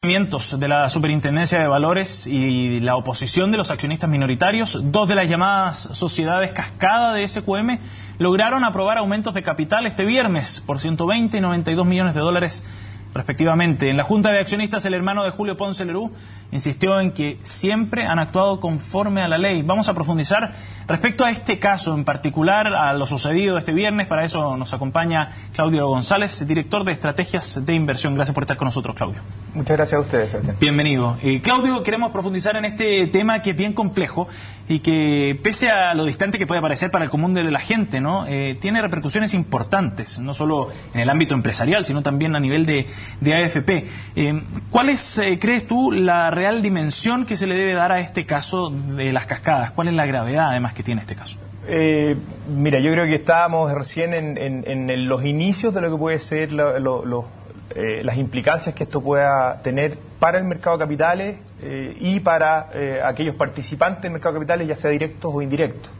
De la Superintendencia de Valores y la oposición de los accionistas minoritarios, dos de las llamadas sociedades cascada de SQM lograron aprobar aumentos de capital este viernes por 120 y 92 millones de dólares respectivamente. En la Junta de Accionistas, el hermano de Julio Ponce Lerú insistió en que siempre han actuado conforme a la ley. Vamos a profundizar respecto a este caso en particular, a lo sucedido este viernes. Para eso nos acompaña Claudio González, director de Estrategias de Inversión. Gracias por estar con nosotros, Claudio. Muchas gracias a ustedes, Sebastián. Bienvenido. Claudio, queremos profundizar en este tema que es bien complejo y que, pese a lo distante que puede parecer para el común de la gente, ¿no? Tiene repercusiones importantes, no solo en el ámbito empresarial, sino también a nivel de AFP. ¿Cuál es, crees tú, la real dimensión que se le debe dar a este caso de las cascadas? ¿Cuál es la gravedad, además, que tiene este caso? Mira, yo creo que estábamos recién en los inicios de lo que puede ser las implicancias que esto pueda tener para el mercado de capitales y para aquellos participantes del mercado de capitales, ya sea directos o indirectos.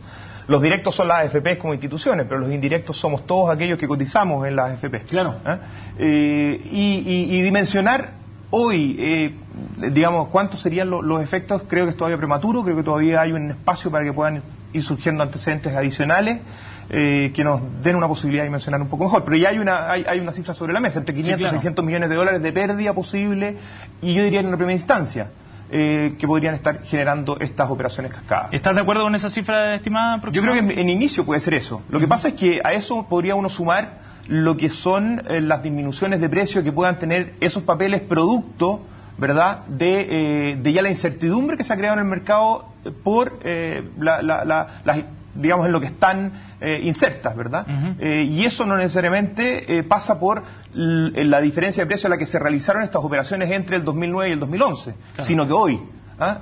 Los directos son las AFPs como instituciones, pero los indirectos somos todos aquellos que cotizamos en las AFPs. Claro. Y dimensionar hoy, digamos, cuántos serían los efectos, creo que es todavía prematuro, creo que todavía hay un espacio para que puedan ir surgiendo antecedentes adicionales que nos den una posibilidad de dimensionar un poco mejor. Pero ya hay una cifra sobre la mesa, entre 500 y 600 millones de dólares de pérdida posible, y yo diría en una primera instancia, que podrían estar generando estas operaciones cascadas. ¿Estás de acuerdo con esa cifra estimada? Yo creo que en inicio puede ser eso. Lo que pasa es que a eso podría uno sumar lo que son las disminuciones de precio que puedan tener esos papeles producto, ¿verdad?, de ya la incertidumbre que se ha creado en el mercado por digamos, en lo que están insertas, ¿verdad? Y eso no necesariamente pasa por la diferencia de precio a la que se realizaron estas operaciones entre el 2009 y el 2011, claro, sino que hoy.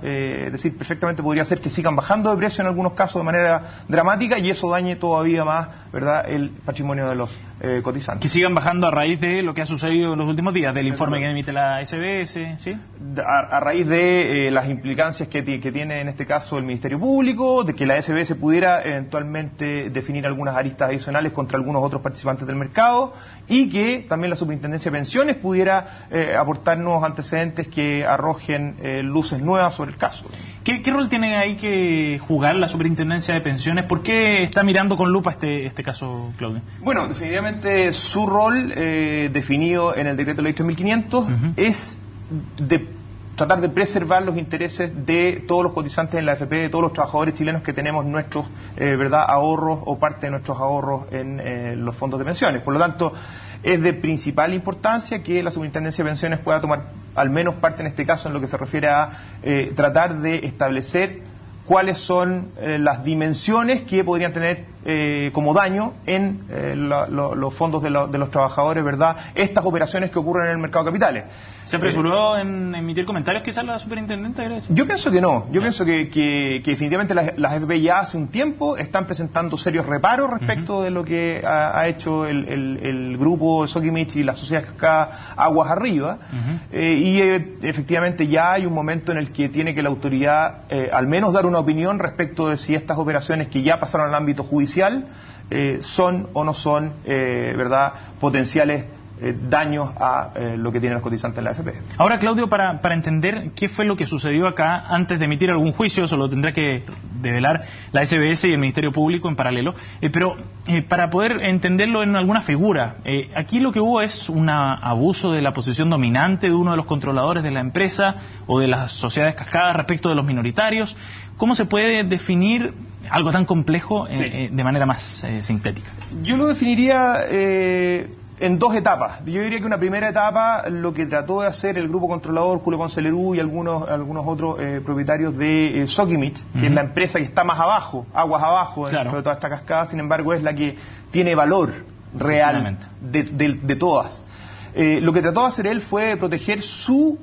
Es decir, perfectamente podría ser que sigan bajando de precio en algunos casos de manera dramática y eso dañe todavía más, ¿verdad?, el patrimonio de los cotizantes. Que sigan bajando a raíz de lo que ha sucedido en los últimos días, del informe que emite la SBS, ¿sí? A raíz de las implicancias que tiene en este caso el Ministerio Público, de que la SBS pudiera eventualmente definir algunas aristas adicionales contra algunos otros participantes del mercado y que también la Superintendencia de Pensiones pudiera aportarnos antecedentes que arrojen luces nuevas sobre el caso. ¿Qué rol tiene ahí que jugar la Superintendencia de Pensiones? ¿Por qué está mirando con lupa este caso, Claudio? Bueno, definitivamente su rol, definido en el Decreto Ley 3500, es de tratar de preservar los intereses de todos los cotizantes en la AFP, de todos los trabajadores chilenos que tenemos nuestros ¿verdad?, ahorros o parte de nuestros ahorros en los fondos de pensiones. Por lo tanto, es de principal importancia que la Superintendencia de Pensiones pueda tomar al menos parte en este caso en lo que se refiere a tratar de establecer cuáles son las dimensiones que podrían tener como daño en los fondos de los trabajadores, ¿verdad?, estas operaciones que ocurren en el mercado de capitales. ¿Se apresuró en emitir comentarios quizás la superintendente? Yo pienso que no. Yo pienso que definitivamente las AFP ya hace un tiempo están presentando serios reparos respecto de lo que ha hecho el grupo Sokimich y la sociedad cascada Aguas Arriba. Y efectivamente ya hay un momento en el que tiene que la autoridad al menos dar una opinión respecto de si estas operaciones que ya pasaron al ámbito judicial son o no son, ¿verdad?, potenciales daños a lo que tienen los cotizantes en la AFP. Ahora, Claudio, para entender qué fue lo que sucedió acá, antes de emitir algún juicio, eso lo tendrá que develar la SBS y el Ministerio Público en paralelo, pero para poder entenderlo en alguna figura, aquí lo que hubo es un abuso de la posición dominante de uno de los controladores de la empresa o de las sociedades cascadas respecto de los minoritarios. ¿Cómo se puede definir algo tan complejo de manera más sintética? Yo lo definiría en dos etapas. Yo diría que una primera etapa, lo que trató de hacer el grupo controlador, Julio Ponce Lerú y algunos otros propietarios de Sokimich, que es la empresa que está más abajo, aguas abajo, claro, dentro de toda esta cascada, sin embargo es la que tiene valor real de todas. Lo que trató de hacer él fue proteger su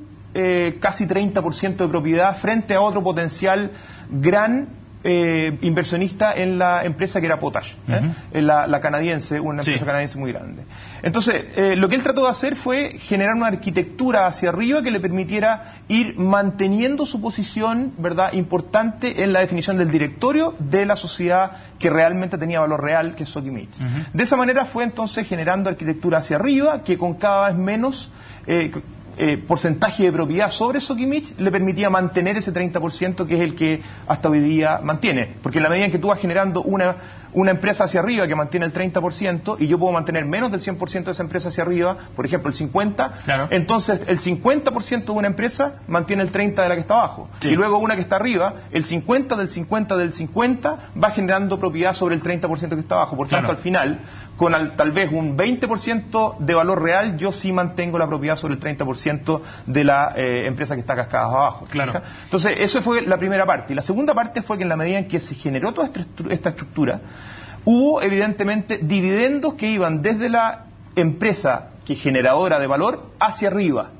casi 30% de propiedad frente a otro potencial gran inversionista en la empresa que era Potash, la canadiense, una empresa canadiense muy grande. Entonces, lo que él trató de hacer fue generar una arquitectura hacia arriba que le permitiera ir manteniendo su posición, ¿verdad?, importante en la definición del directorio de la sociedad que realmente tenía valor real, que es Sokimich. De esa manera fue entonces generando arquitectura hacia arriba, que con cada vez menos porcentaje de propiedad sobre Sokimich le permitía mantener ese 30%, que es el que hasta hoy día mantiene. Porque en la medida en que tú vas generando una empresa hacia arriba que mantiene el 30% y yo puedo mantener menos del 100% de esa empresa hacia arriba, por ejemplo el 50%, claro, entonces el 50% de una empresa mantiene el 30% de la que está abajo. Sí. Y luego una que está arriba, el 50 del 50 del 50 va generando propiedad sobre el 30% que está abajo. Por tanto, al final, con tal vez un 20% de valor real, yo sí mantengo la propiedad sobre el 30% de la empresa que está cascada abajo. Claro. Entonces, eso fue la primera parte. Y la segunda parte fue que en la medida en que se generó toda esta estructura, hubo evidentemente dividendos que iban desde la empresa que generadora de valor hacia arriba.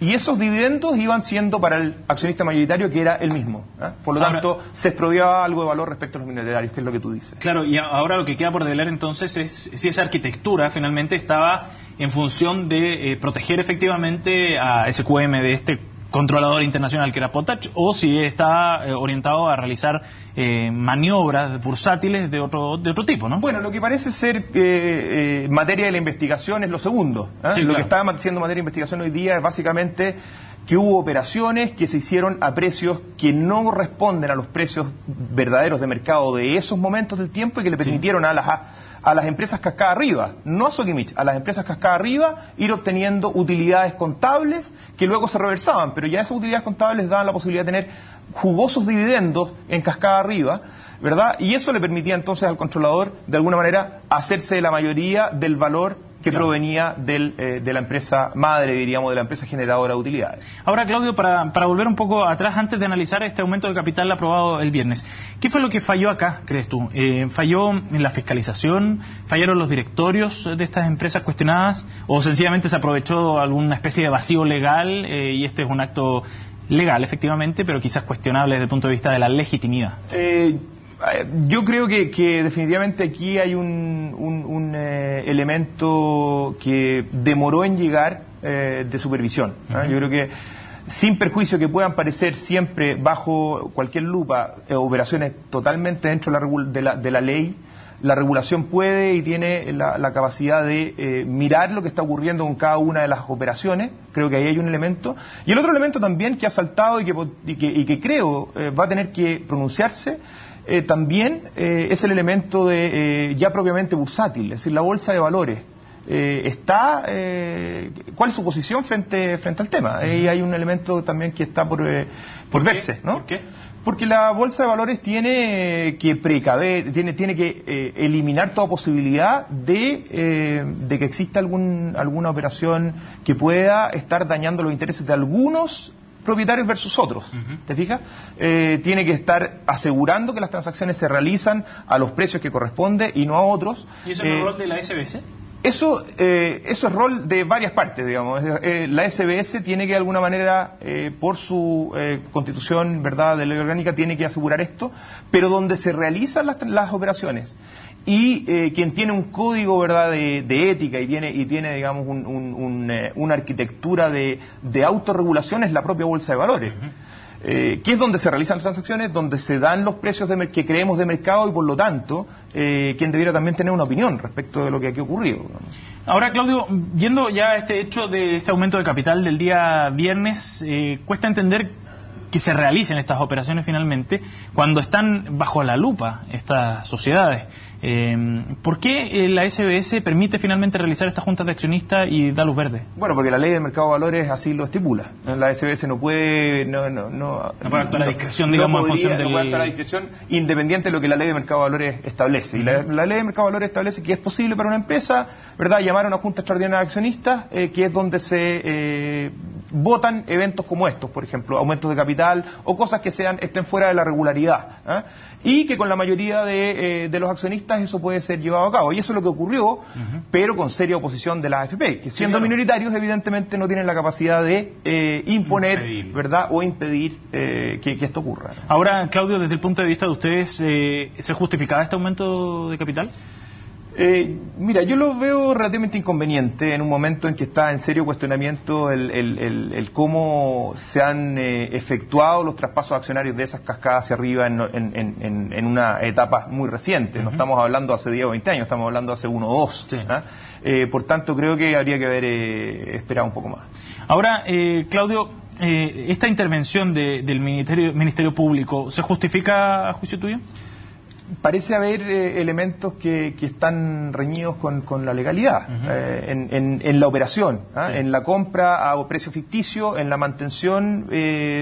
Y esos dividendos iban siendo para el accionista mayoritario, que era el mismo. Por lo tanto, se expropiaba algo de valor respecto a los minoritarios, que es lo que tú dices. Claro, y ahora lo que queda por develar entonces es si esa arquitectura finalmente estaba en función de proteger efectivamente a SQM de este controlador internacional que era Potash, o si está orientado a realizar maniobras bursátiles de otro tipo, ¿no? Bueno, lo que parece ser materia de la investigación es lo segundo. Sí, lo claro, que está siendo materia de investigación hoy día es básicamente que hubo operaciones que se hicieron a precios que no responden a los precios verdaderos de mercado de esos momentos del tiempo y que le permitieron a las empresas cascada arriba, no a Sokimich, a las empresas cascada arriba, ir obteniendo utilidades contables que luego se reversaban, pero ya esas utilidades contables daban la posibilidad de tener jugosos dividendos en cascada arriba, ¿verdad? Y eso le permitía entonces al controlador, de alguna manera, hacerse de la mayoría del valor que provenía de la empresa madre, diríamos, de la empresa generadora de utilidades. Ahora, Claudio, para volver un poco atrás, antes de analizar este aumento de capital aprobado el viernes, ¿qué fue lo que falló acá, crees tú? ¿Falló en la fiscalización? ¿Fallaron los directorios de estas empresas cuestionadas? ¿O sencillamente se aprovechó alguna especie de vacío legal y este es un acto legal, efectivamente, pero quizás cuestionable desde el punto de vista de la legitimidad? Yo creo que definitivamente aquí hay un elemento que demoró en llegar de supervisión. Yo creo que, sin perjuicio que puedan parecer siempre bajo cualquier lupa operaciones totalmente dentro de la ley, la regulación puede y tiene la capacidad de mirar lo que está ocurriendo con cada una de las operaciones. Creo que ahí hay un elemento. Y el otro elemento también que ha saltado y que creo va a tener que pronunciarse también es el elemento de ya propiamente bursátil, es decir, la bolsa de valores. ¿Cuál es su posición frente al tema? Ahí hay un elemento también que está por verse, ¿no? ¿Por qué? Porque la bolsa de valores tiene que precaver, tiene que eliminar toda posibilidad de que exista alguna operación que pueda estar dañando los intereses de algunos propietarios versus otros. ¿Te fijas? Tiene que estar asegurando que las transacciones se realizan a los precios que corresponde y no a otros. ¿Y ese es el rol de la SBS? Eso es rol de varias partes, digamos. La SBS tiene que de alguna manera, por su constitución, verdad, de ley orgánica, tiene que asegurar esto, pero donde se realizan las operaciones y quien tiene un código, verdad, de ética y tiene digamos una arquitectura de autorregulación es la propia bolsa de valores. Que es donde se realizan las transacciones, donde se dan los precios que creemos de mercado y por lo tanto quien debiera también tener una opinión respecto de lo que aquí ha ocurrido. Ahora, Claudio, viendo ya este hecho de este aumento de capital del día viernes, cuesta entender que se realicen estas operaciones finalmente cuando están bajo la lupa estas sociedades. ¿Por qué la SBS permite finalmente realizar estas juntas de accionistas y da luz verde? Bueno, porque la ley del mercado de valores así lo estipula. La SBS no puede... No puede actuar a discreción, digamos, en función del... No puede actuar a discreción independiente de lo que la ley del mercado de valores establece. Y la ley del mercado de valores establece que es posible para una empresa, ¿verdad?, llamar a una junta extraordinaria de accionistas, que es donde se votan eventos como estos, por ejemplo, aumentos de capital o cosas que estén fuera de la regularidad. Y que con la mayoría de los accionistas eso puede ser llevado a cabo. Y eso es lo que ocurrió, pero con seria oposición de la AFP, que siendo minoritarios evidentemente no tienen la capacidad de imponer, ¿verdad?, o impedir que esto ocurra. Ahora, Claudio, desde el punto de vista de ustedes, ¿se justificaba este aumento de capital? Mira, yo lo veo relativamente inconveniente en un momento en que está en serio cuestionamiento el cómo se han efectuado los traspasos accionarios de esas cascadas hacia arriba en una etapa muy reciente. No estamos hablando hace 10 o 20 años, estamos hablando hace 1 o 2. Sí. Por tanto, creo que habría que haber esperado un poco más. Ahora, Claudio, ¿esta intervención del Ministerio Público se justifica a juicio tuyo? Parece haber elementos que están reñidos con la legalidad en la operación, sí. En la compra a precio ficticio, en la mantención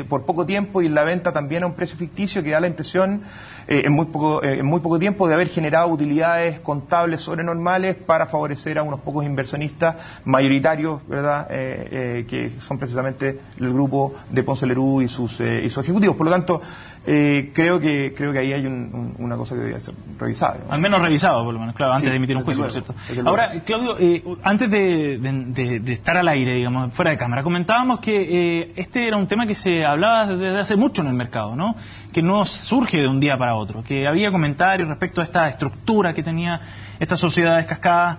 por poco tiempo y en la venta también a un precio ficticio que da la impresión en muy poco tiempo de haber generado utilidades contables sobrenormales para favorecer a unos pocos inversionistas mayoritarios, ¿verdad? Que son precisamente el grupo de Ponce Lerú y sus ejecutivos. Por lo tanto, creo que ahí hay una cosa que debería ser revisada, ¿no? Al menos revisado, por lo menos, claro, antes de emitir un juicio, por cierto. Ahora, Claudio, antes de estar al aire, digamos, fuera de cámara, comentábamos que este era un tema que se hablaba desde hace mucho en el mercado, ¿no? Que no surge de un día para otro, que había comentarios respecto a esta estructura que tenía estas sociedades cascadas.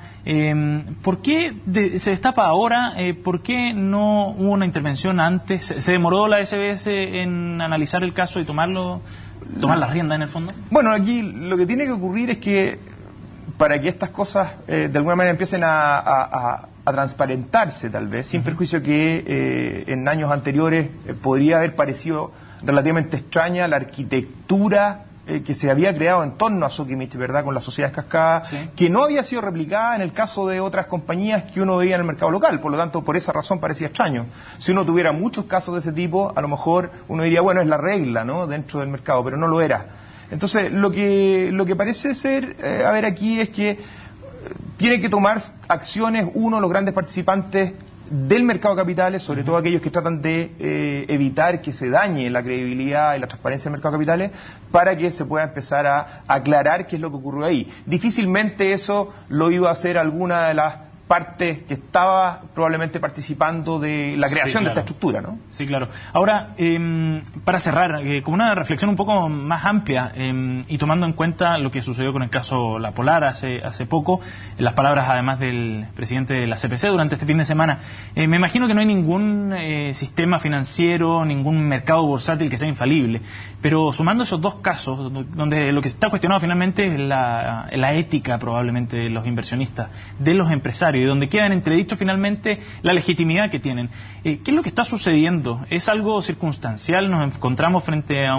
¿Por qué se destapa ahora? ¿Por qué no hubo una intervención antes? ¿Se demoró la SBS en analizar el caso y tomar la rienda en el fondo? Bueno, aquí lo que tiene que ocurrir es que para que estas cosas de alguna manera empiecen a transparentarse, tal vez, sin perjuicio que en años anteriores podría haber parecido relativamente extraña la arquitectura que se había creado en torno a Sokimich, ¿verdad?, con las sociedades cascadas, sí. Que no había sido replicada en el caso de otras compañías que uno veía en el mercado local. Por lo tanto, por esa razón parecía extraño. Si uno tuviera muchos casos de ese tipo, a lo mejor uno diría, bueno, es la regla, ¿no?, dentro del mercado, pero no lo era. Entonces, lo que parece ser, a ver, aquí es que tiene que tomar acciones los grandes participantes del mercado de capitales, sobre todo aquellos que tratan de evitar que se dañe la credibilidad y la transparencia del mercado de capitales, para que se pueda empezar a aclarar qué es lo que ocurrió ahí. Difícilmente eso lo iba a hacer alguna de las partes que estaba probablemente participando de la creación, sí, claro, de esta estructura, ¿no? Sí, claro. Ahora, para cerrar, con una reflexión un poco más amplia y tomando en cuenta lo que sucedió con el caso La Polar hace poco, las palabras además del presidente de la CPC durante este fin de semana, me imagino que no hay ningún sistema financiero, ningún mercado bursátil que sea infalible, pero sumando esos dos casos, donde lo que está cuestionado finalmente es la ética probablemente de los inversionistas, de los empresarios, y donde queda en entredicho finalmente la legitimidad que tienen. ¿Qué es lo que está sucediendo? ¿Es algo circunstancial? ¿Nos encontramos frente a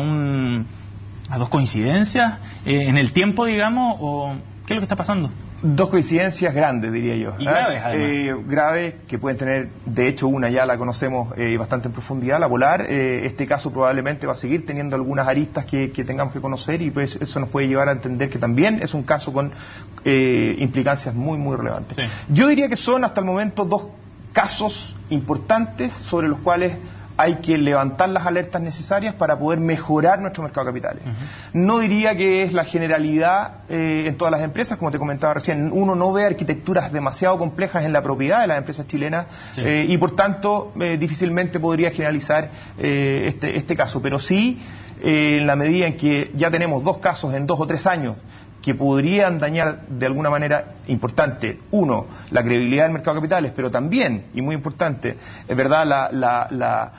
dos coincidencias en el tiempo, digamos? ¿O qué es lo que está pasando? Dos coincidencias grandes, diría yo. Y graves, además. Graves, que pueden tener, de hecho, una ya la conocemos bastante en profundidad, La Polar. Este caso probablemente va a seguir teniendo algunas aristas que tengamos que conocer, y pues eso nos puede llevar a entender que también es un caso con implicancias muy, muy relevantes. Sí. Yo diría que son hasta el momento dos casos importantes sobre los cuales hay que levantar las alertas necesarias para poder mejorar nuestro mercado de capitales. No diría que es la generalidad en todas las empresas, como te comentaba recién. Uno no ve arquitecturas demasiado complejas en la propiedad de las empresas chilenas, sí. Y por tanto difícilmente podría generalizar este caso. Pero sí, en la medida en que ya tenemos dos casos en 2 o 3 años que podrían dañar de alguna manera importante, uno, la credibilidad del mercado de capitales, pero también, y muy importante, es verdad, la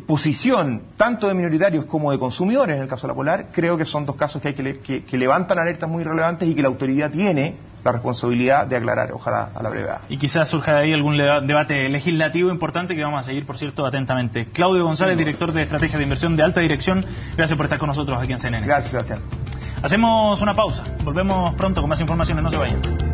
posición tanto de minoritarios como de consumidores en el caso de La Polar. Creo que son dos casos que levantan alertas muy relevantes y que la autoridad tiene la responsabilidad de aclarar, ojalá a la brevedad. Y quizás surja de ahí algún debate legislativo importante que vamos a seguir, por cierto, atentamente. Claudio González, director de Estrategia de Inversión de Alta Dirección, gracias por estar con nosotros aquí en CNN. Gracias, Sebastián. Hacemos una pausa, volvemos pronto con más informaciones, no se vayan.